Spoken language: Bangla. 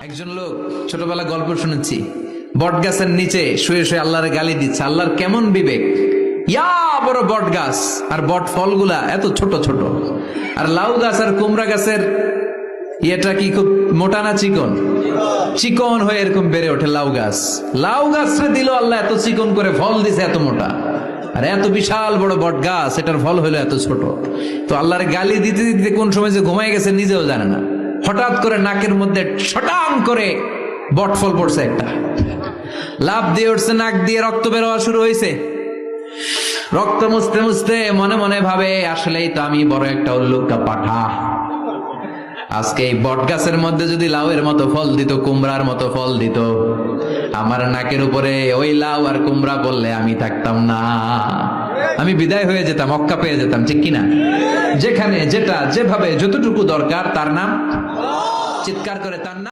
একজন লোক ছোটবেলা গল্প শুনেছি, বট গাছের নিচে শুয়ে শুয়ে আল্লাহর গালি দিচ্ছে। আল্লাহর কেমন বিবেক, ইয়া বড় বট গাছ আর বট ফলগুলা এত ছোট ছোট, আর লাউ গাছ আর কুমড়া গাছের ইয়েটা কি খুব মোটা না চিকন? চিকন হয়ে এরকম বেড়ে ওঠে লাউ গাছ। লাউ গাছরে দিল আল্লাহ এত চিকন করে, ফল দিছে এত মোটা। আর এত বিশাল বড় বট গাছ, এটার ফল হলো এত ছোট। তো আল্লাহর গালি দিতে দিতে কোন সময় যে ঘুমাই গেছে নিজেও জানে না। হঠাৎ করে নাকের মধ্যে শটাং করে বট ফল পড়ছে একটা, লাভ দিয়ে উঠছে, নাক দিয়ে রক্ত বেরোয়া শুরু হয়েছে। রক্ত মুছতে মুছতে মনে মনে ভাবে, আসলেই তো আমি বড় একটা উল্লুকা পাঠা। আজকে এই বট গাছের মধ্যে যদি লাউয়ের মতো ফল দিত, কুমড়ার মতো ফল দিত, আমার নাকের উপরে ওই লাউ আর কুমড়া বললে আমি থাকতাম না, আমি বিদায় হয়ে যেতাম, মক্কা পেয়ে যেতাম, ঠিক কিনা? যেখানে যেটা যেভাবে যতটুকু দরকার তার নাম চিৎকার করে তার নাম